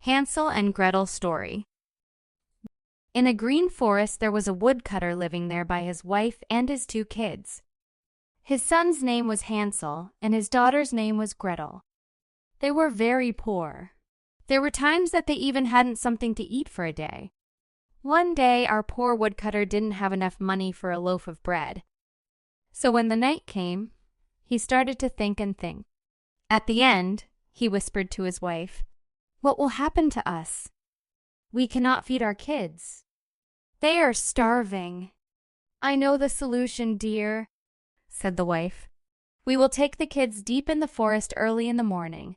Hansel and Gretel story. In a green forest there was a woodcutter living there by his wife and his 2 kids. His son's name was Hansel, and his daughter's name was Gretel. They were very poor. There were times that they even hadn't something to eat for a day. One day our poor woodcutter didn't have enough money for a loaf of bread. So when the night came, he started to think and think. At the end, he whispered to his wife, "What will happen to us? We cannot feed our kids. They are starving." "I know the solution, dear," said the wife. "We will take the kids deep in the forest early in the morning.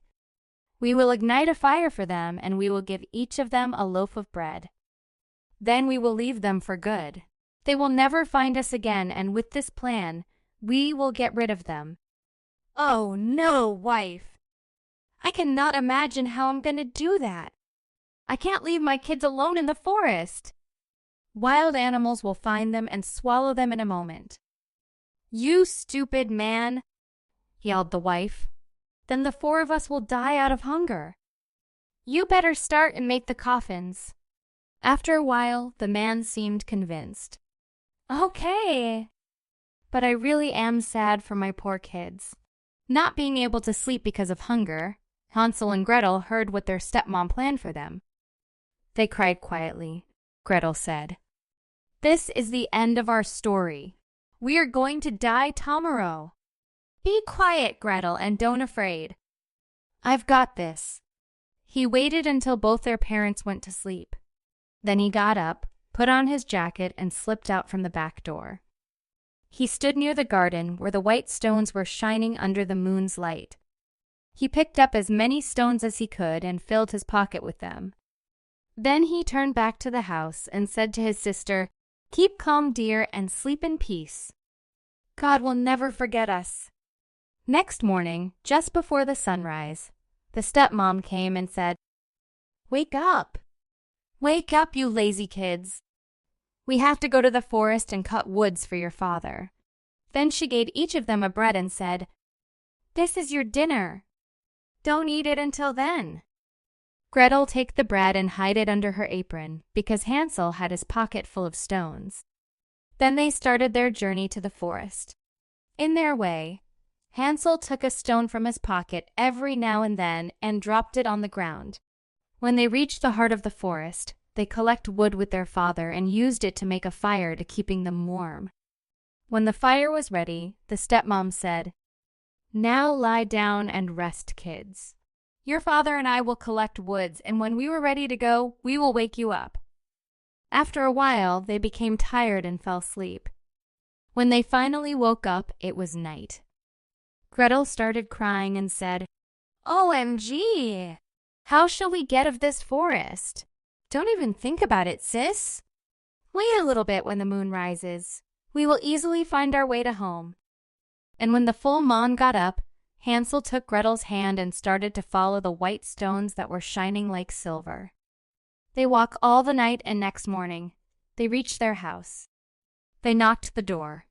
We will ignite a fire for them, and we will give each of them a loaf of bread. Then we will leave them for good. They will never find us again, and with this plan, we will get rid of them." "Oh no, wife. I cannot imagine how I'm going to do that. I can't leave my kids alone in the forest. Wild animals will find them and swallow them in a moment." "You stupid man," yelled the wife. "Then the 4 of us will die out of hunger. You better start and make the coffins." After a while, the man seemed convinced. "Okay, but I really am sad for my poor kids." Not being able to sleep because of hunger, Hansel and Gretel heard what their stepmom planned for them. They cried quietly. Gretel said, "This is the end of our story. We are going to die tomorrow." "Be quiet, Gretel, and don't afraid. I've got this." He waited until both their parents went to sleep. Then he got up, put on his jacket, and slipped out from the back door. He stood near the garden where the white stones were shining under the moon's light. He picked up as many stones as he could and filled his pocket with them. Then he turned back to the house and said to his sister, "Keep calm, dear, and sleep in peace. God will never forget us." Next morning, just before the sunrise, the stepmom came and said, "Wake up! Wake up, you lazy kids. We have to go to the forest and cut woods for your father." Then she gave each of them a bread and said, "This is your dinner. Don't eat it until then." Gretel took the bread and hid it under her apron, because Hansel had his pocket full of stones. Then they started their journey to the forest. In their way, Hansel took a stone from his pocket every now and then and dropped it on the ground. When they reached the heart of the forest, they collected wood with their father and used it to make a fire to keeping them warm. When the fire was ready, the stepmom said, "Now lie down and rest, kids. Your father and I will collect woods, and when we were ready to go, we will wake you up." After a while, they became tired and fell asleep. When they finally woke up, it was night. Gretel started crying and said, "OMG! How shall we get of this forest? Don't even think about it, sis. Wait a little bit when the moon rises. We will easily find our way to home." And when the full moon got up, Hansel took Gretel's hand and started to follow the white stones that were shining like silver. They walked all the night, and next morning, they reached their house. They knocked the door.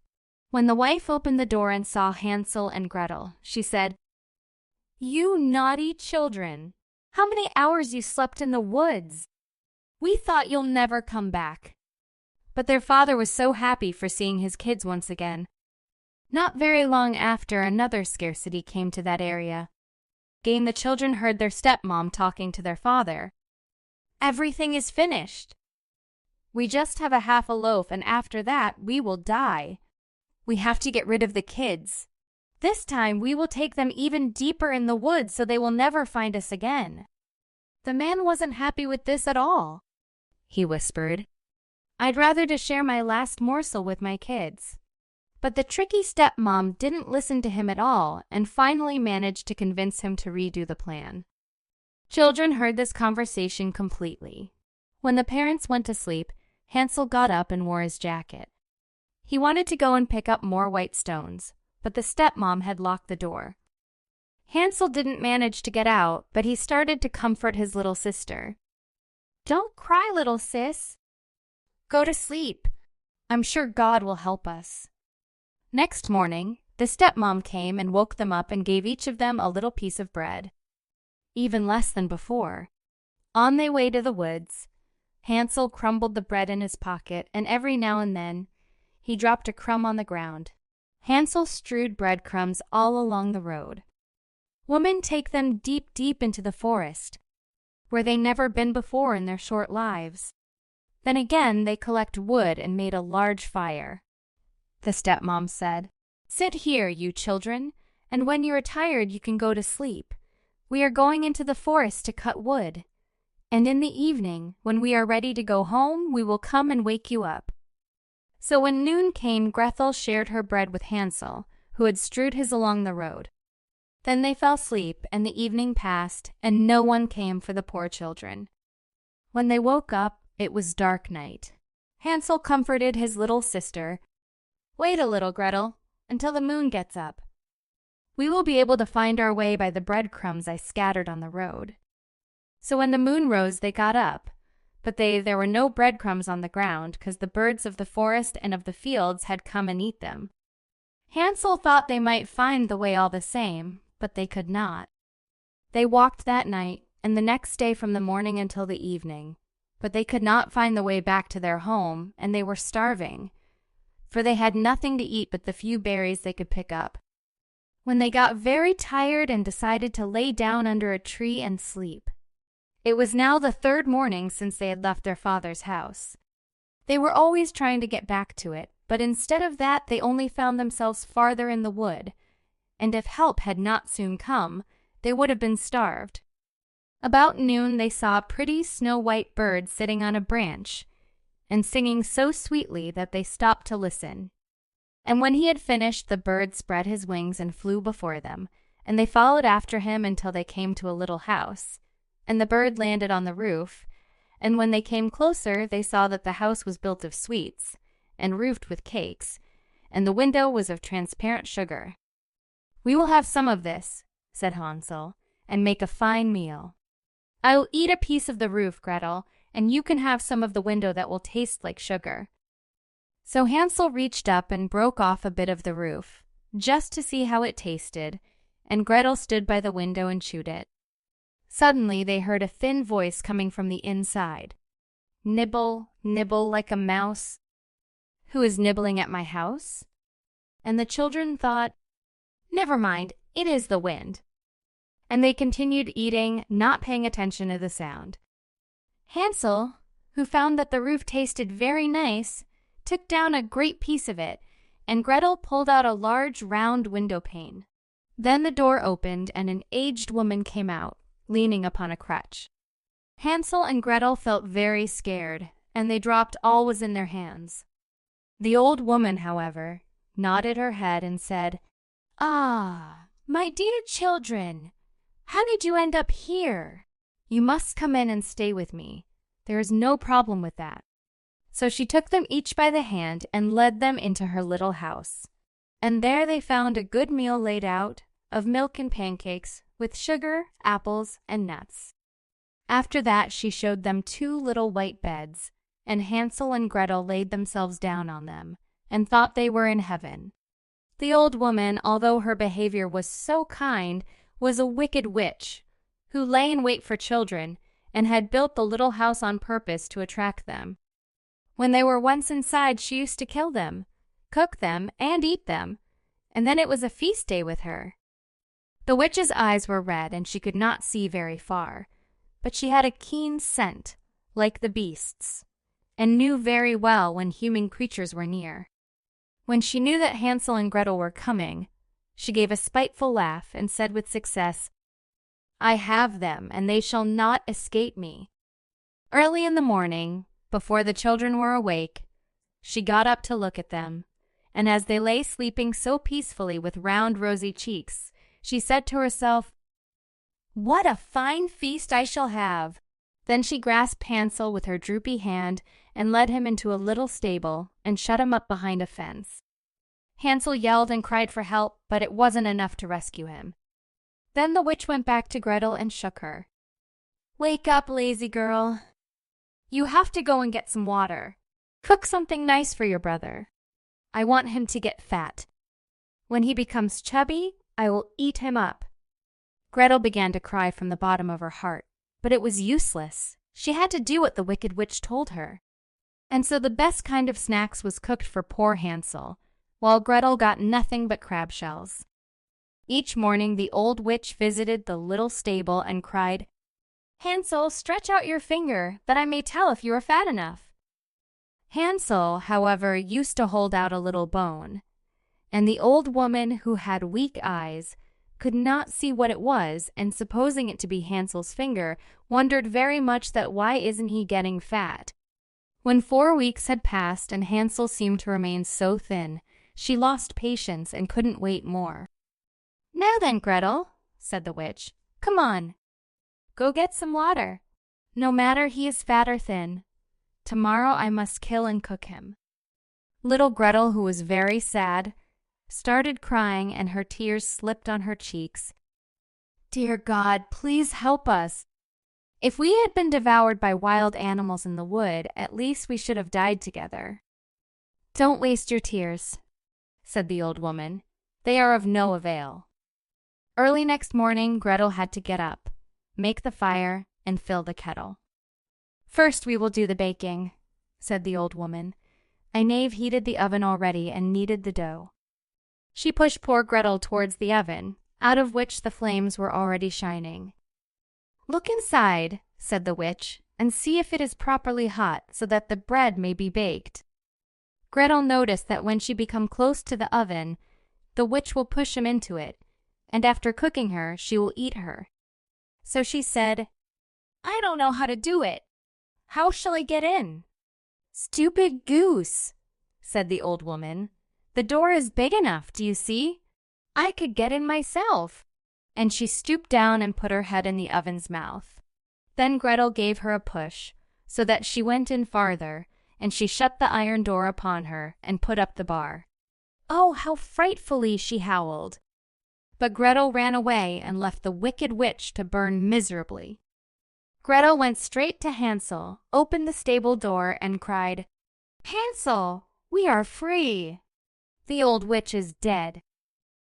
When the wife opened the door and saw Hansel and Gretel, she said, "You naughty children! How many hours you slept in the woods! We thought you'll never come back." But their father was so happy for seeing his kids once again. Not very long after, another scarcity came to that area. Again, the children heard their stepmom talking to their father. "Everything is finished. We just have a half a loaf, and after that, we will die. We have to get rid of the kids. This time, we will take them even deeper in the woods so they will never find us again." The man wasn't happy with this at all. He whispered, "I'd rather to share my last morsel with my kids." But the tricky stepmom didn't listen to him at all and finally managed to convince him to redo the plan. Children heard this conversation completely. When the parents went to sleep, Hansel got up and wore his jacket. He wanted to go and pick up more white stones, but the stepmom had locked the door. Hansel didn't manage to get out, but he started to comfort his little sister. "Don't cry, little sis. Go to sleep. I'm sure God will help us." Next morning, the stepmom came and woke them up and gave each of them a little piece of bread. Even less than before. On their way to the woods, Hansel crumbled the bread in his pocket, and every now and then he dropped a crumb on the ground. Hansel strewed breadcrumbs all along the road. Women take them deep, deep into the forest, where they never been before in their short lives. Then again they collect wood and made a large fire. The stepmom said, "Sit here, you children, and when you are tired you can go to sleep. We are going into the forest to cut wood, and in the evening, when we are ready to go home, we will come and wake you up." So when noon came, Gretel shared her bread with Hansel, who had strewed his along the road. Then they fell asleep, and the evening passed, and no one came for the poor children. When they woke up, it was dark night. Hansel comforted his little sister. "Wait a little, Gretel, until the moon gets up. We will be able to find our way by the breadcrumbs I scattered on the road." So when the moon rose, they got up, but there were no breadcrumbs on the ground, because the birds of the forest and of the fields had come and eat them. Hansel thought they might find the way all the same, but they could not. They walked that night, and the next day from the morning until the evening, but they could not find the way back to their home, and they were starving, for they had nothing to eat but the few berries they could pick up. When they got very tired and decided to lay down under a tree and sleep. It was now the third morning since they had left their father's house. They were always trying to get back to it, but instead of that they only found themselves farther in the wood, and if help had not soon come, they would have been starved. About noon they saw a pretty snow-white bird sitting on a branch, and singing so sweetly that they stopped to listen. And when he had finished, the bird spread his wings and flew before them, and they followed after him until they came to a little house, and the bird landed on the roof, and when they came closer they saw that the house was built of sweets, and roofed with cakes, and the window was of transparent sugar. "We will have some of this," said Hansel, "and make a fine meal. I will eat a piece of the roof, Gretel, and you can have some of the window that will taste like sugar." So Hansel reached up and broke off a bit of the roof, just to see how it tasted, and Gretel stood by the window and chewed it. Suddenly they heard a thin voice coming from the inside. "Nibble, nibble like a mouse. Who is nibbling at my house?" And the children thought, "Never mind, it is the wind." And they continued eating, not paying attention to the sound. Hansel, who found that the roof tasted very nice, took down a great piece of it, and Gretel pulled out a large round window pane. Then the door opened, and an aged woman came out, leaning upon a crutch. Hansel and Gretel felt very scared, and they dropped all was in their hands. The old woman, however, nodded her head and said, "Ah, my dear children, how did you end up here? You must come in and stay with me. There is no problem with that." So she took them each by the hand and led them into her little house. And there they found a good meal laid out, of milk and pancakes, with sugar, apples, and nuts. After that she showed them 2 little white beds, and Hansel and Gretel laid themselves down on them, and thought they were in heaven. The old woman, although her behavior was so kind, was a wicked witch, who lay in wait for children, and had built the little house on purpose to attract them. When they were once inside, she used to kill them, cook them, and eat them, and then it was a feast day with her. The witch's eyes were red, and she could not see very far, but she had a keen scent, like the beasts, and knew very well when human creatures were near. When she knew that Hansel and Gretel were coming, she gave a spiteful laugh and said with success, "I have them, and they shall not escape me." Early in the morning, before the children were awake, she got up to look at them, and as they lay sleeping so peacefully with round rosy cheeks, she said to herself, "What a fine feast I shall have!" Then she grasped Hansel with her droopy hand and led him into a little stable and shut him up behind a fence. Hansel yelled and cried for help, but it wasn't enough to rescue him. Then the witch went back to Gretel and shook her. "Wake up, lazy girl. You have to go and get some water. Cook something nice for your brother. I want him to get fat. When he becomes chubby, I will eat him up." Gretel began to cry from the bottom of her heart, But it was useless. She had to do what the wicked witch told her. And so the best kind of snacks was cooked for poor Hansel, while Gretel got nothing but crab shells. Each morning the old witch visited the little stable and cried, "Hansel, stretch out your finger, that I may tell if you are fat enough." Hansel, however, used to hold out a little bone, and the old woman, who had weak eyes, could not see what it was, and supposing it to be Hansel's finger, wondered very much that why isn't he getting fat. When 4 weeks had passed and Hansel seemed to remain so thin, she lost patience and couldn't wait more. "Now then, Gretel," said the witch, "come on. Go get some water. No matter he is fat or thin. Tomorrow I must kill and cook him." Little Gretel, who was very sad, started crying and her tears slipped on her cheeks. "Dear God, please help us. If we had been devoured by wild animals in the wood, at least we should have died together." "Don't waste your tears," said the old woman. "They are of no avail." Early next morning, Gretel had to get up, make the fire, and fill the kettle. "First we will do the baking," said the old woman. Inave heated the oven already and kneaded the dough. She pushed poor Gretel towards the oven, out of which the flames were already shining. "Look inside," said the witch, "and see if it is properly hot, so that the bread may be baked." Gretel noticed that when she became close to the oven, the witch will push him into it, and after cooking her, she will eat her. So she said, "I don't know how to do it. How shall I get in?" "Stupid goose," said the old woman. "The door is big enough, do you see? I could get in myself." And she stooped down and put her head in the oven's mouth. Then Gretel gave her a push, so that she went in farther, and she shut the iron door upon her and put up the bar. Oh, how frightfully she howled! But Gretel ran away and left the wicked witch to burn miserably. Gretel went straight to Hansel, opened the stable door, and cried, "Hansel, we are free! The old witch is dead."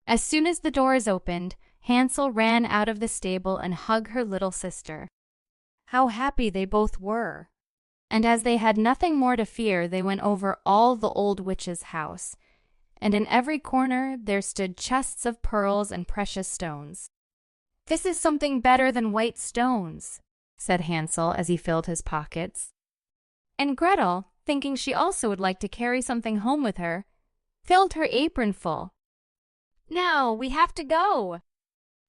As soon as the door is opened, Hansel ran out of the stable and hugged her little sister. How happy they both were! And as they had nothing more to fear, they went over all the old witch's house, and in every corner there stood chests of pearls and precious stones. "This is something better than white stones," said Hansel as he filled his pockets. And Gretel, thinking she also would like to carry something home with her, filled her apron full. "Now we have to go,"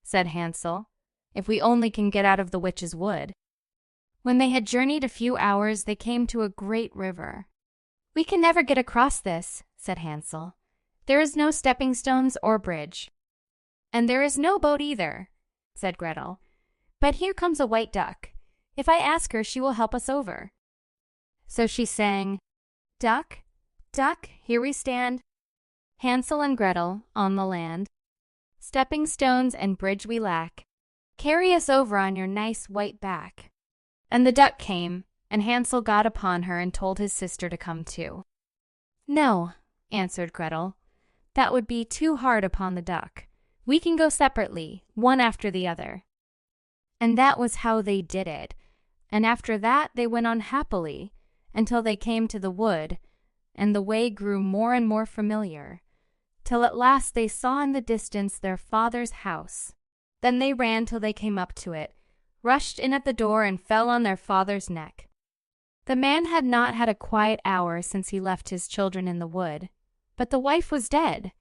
said Hansel, "if we only can get out of the witch's wood." When they had journeyed a few hours, they came to a great river. "We can never get across this," said Hansel. "There is no stepping stones or bridge." "And there is no boat either," said Gretel. "But here comes a white duck. If I ask her, she will help us over." So she sang, "Duck, duck, here we stand, Hansel and Gretel on the land. Stepping stones and bridge we lack. Carry us over on your nice white back." And the duck came, and Hansel got upon her and told his sister to come too. "No," answered Gretel, "that would be too hard upon the duck. We can go separately, one after the other." And that was how they did it, and after that they went on happily, until they came to the wood, and the way grew more and more familiar, till at last they saw in the distance their father's house. Then they ran till they came up to it, rushed in at the door, and fell on their father's neck. The man had not had a quiet hour since he left his children in the wood, but the wife was dead.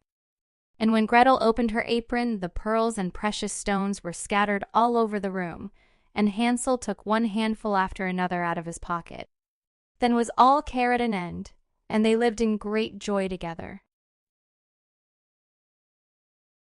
And when Gretel opened her apron, the pearls and precious stones were scattered all over the room, and Hansel took one handful after another out of his pocket. Then was all care at an end, and they lived in great joy together.